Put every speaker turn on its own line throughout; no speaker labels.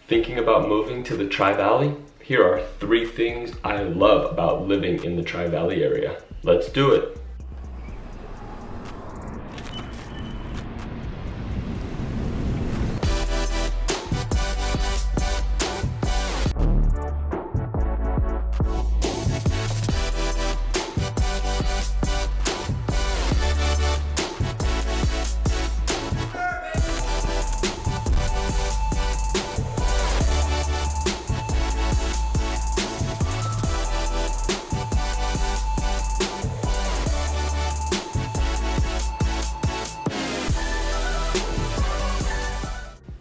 Thinking about moving to the Tri-Valley? Here are 3 things I love about living in the Tri-Valley area. Let's do it.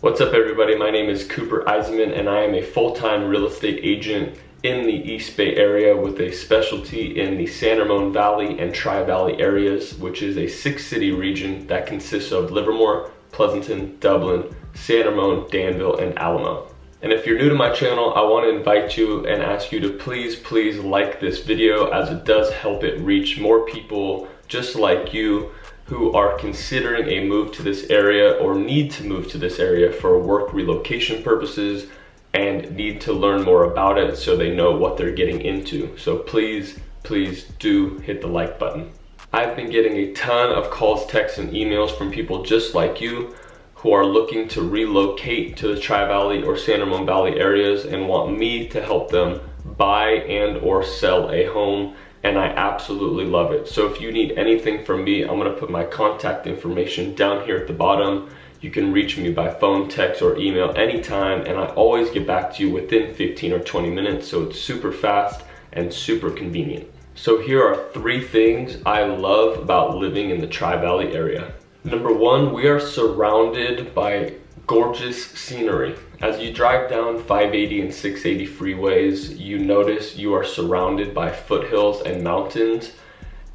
What's up everybody, my name is Cooper Eisenmann and I am a full-time real estate agent in the East Bay area with a specialty in the San Ramon Valley and Tri-Valley areas, which is a 6-city region that consists of Livermore, Pleasanton, Dublin, San Ramon, Danville, and Alamo. And if you're new to my channel, I want to invite you and ask you to please like this video, as it does help it reach more people just like you who are considering a move to this area or need to move to this area for work relocation purposes and need to learn more about it so they know what they're getting into. So please do hit the like button. I've been getting a ton of calls, texts, and emails from people just like you who are looking to relocate to the Tri-Valley or San Ramon Valley areas and want me to help them buy and or sell a home. And I absolutely love it. So if you need anything from me, I'm gonna put my contact information down here at the bottom. You can reach me by phone, text, or email anytime, and I always get back to you within 15 or 20 minutes, so it's super fast and super convenient. So here are 3 things I love about living in the Tri-Valley area. Number 1, we are surrounded by gorgeous scenery. As you drive down 580 and 680 freeways, you notice you are surrounded by foothills and mountains,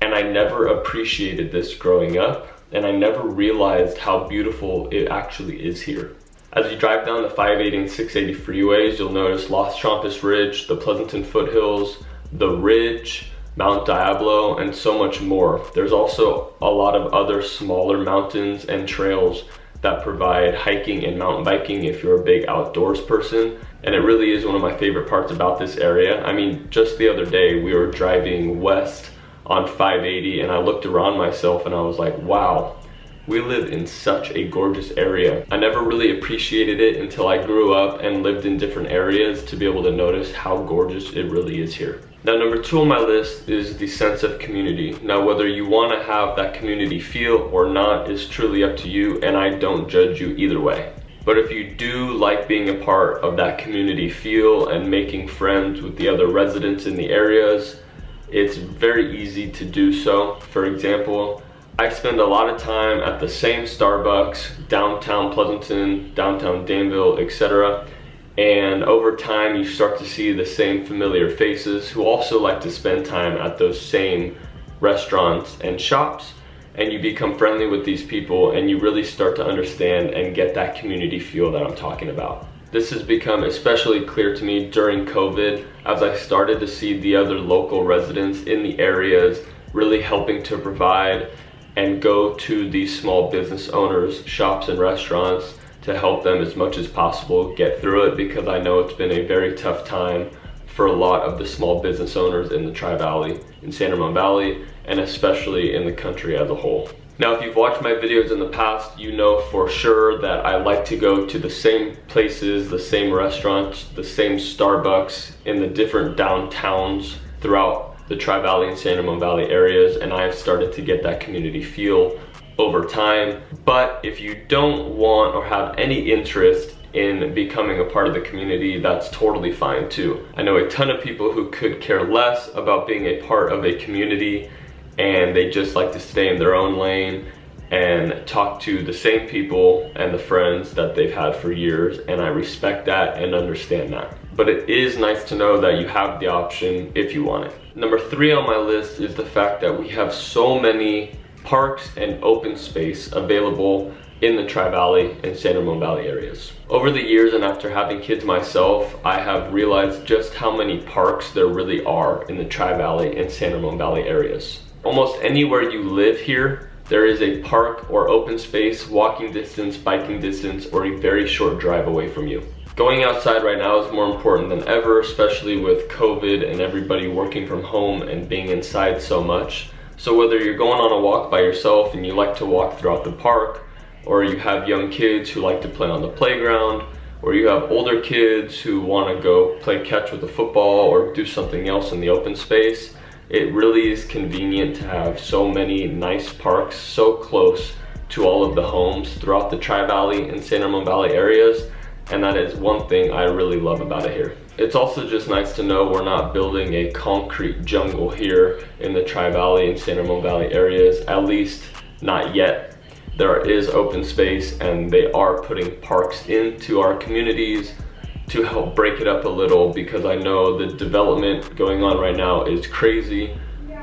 and I never appreciated this growing up, and I never realized how beautiful it actually is here. As you drive down the 580 and 680 freeways, you'll notice Los Trampas Ridge, the Pleasanton Foothills, the Ridge, Mt Diablo, and so much more. There's also a lot of other smaller mountains and trails that provide hiking and mountain biking if you're a big outdoors person. And it really is one of my favorite parts about this area. I mean, just the other day we were driving west on 580 and I looked around myself and I was like, wow, we live in such a gorgeous area. I never really appreciated it until I grew up and lived in different areas to be able to notice how gorgeous it really is here. Now, number 2 on my list is the sense of community. Now, whether you want to have that community feel or not is truly up to you, and I don't judge you either way. But if you do like being a part of that community feel and making friends with the other residents in the areas, it's very easy to do so. For example, I spend a lot of time at the same Starbucks, downtown Pleasanton, downtown Danville, etc. And over time you start to see the same familiar faces who also like to spend time at those same restaurants and shops, and you become friendly with these people and you really start to understand and get that community feel that I'm talking about. This has become especially clear to me during COVID as I started to see the other local residents in the areas really helping to provide and go to these small business owners, shops and restaurants to help them as much as possible get through it, because I know it's been a very tough time for a lot of the small business owners in the Tri-Valley, in San Ramon Valley, and especially in the country as a whole. Now, if you've watched my videos in the past, you know for sure that I like to go to the same places, the same restaurants, the same Starbucks in the different downtowns throughout the Tri-Valley and San Ramon Valley areas, and I've started to get that community feel over time. But if you don't want or have any interest in becoming a part of the community, that's totally fine too. I know a ton of people who could care less about being a part of a community and they just like to stay in their own lane and talk to the same people and the friends that they've had for years, and I respect that and understand that. But it is nice to know that you have the option if you want it. Number 3 on my list is the fact that we have so many parks and open space available in the Tri-Valley and San Ramon Valley areas. Over the years and after having kids myself, I have realized just how many parks there really are in the Tri-Valley and San Ramon Valley areas. Almost anywhere you live here, there is a park or open space, walking distance, biking distance, or a very short drive away from you. Going outside right now is more important than ever, especially with COVID and everybody working from home and being inside so much. So whether you're going on a walk by yourself and you like to walk throughout the park, or you have young kids who like to play on the playground, or you have older kids who want to go play catch with a football or do something else in the open space, it really is convenient to have so many nice parks so close to all of the homes throughout the Tri-Valley and San Ramon Valley areas. And that is one thing I really love about it here. It's also just nice to know we're not building a concrete jungle here in the Tri-Valley and San Ramon Valley areas, at least not yet. There is open space and they are putting parks into our communities to help break it up a little, because I know the development going on right now is crazy.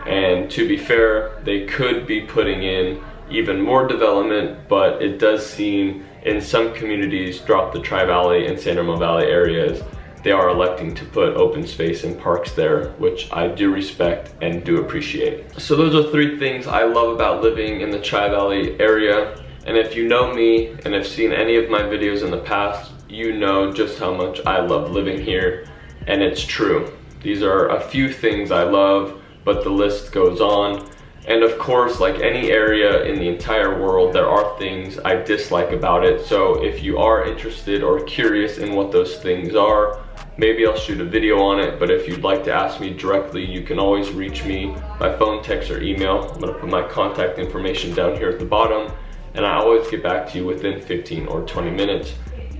And to be fair, they could be putting in even more development, but it does seem in some communities throughout the Tri-Valley and San Ramon Valley areas, they are electing to put open space and parks there, which I do respect and do appreciate. So those are 3 things I love about living in the Tri-Valley area. And if you know me and have seen any of my videos in the past, you know just how much I love living here, and it's true. These are a few things I love, but the list goes on. And of course, like any area in the entire world, there are things I dislike about it. So if you are interested or curious in what those things are, maybe I'll shoot a video on it. But if you'd like to ask me directly, you can always reach me by phone, text, or email. I'm gonna put my contact information down here at the bottom, and I always get back to you within 15 or 20 minutes.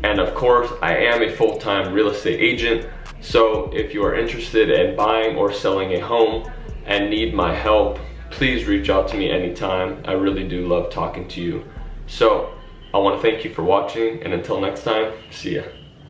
And of course, I am a full-time real estate agent. So if you are interested in buying or selling a home and need my help, please reach out to me anytime. I really do love talking to you. So I want to thank you for watching, and until next time, see ya.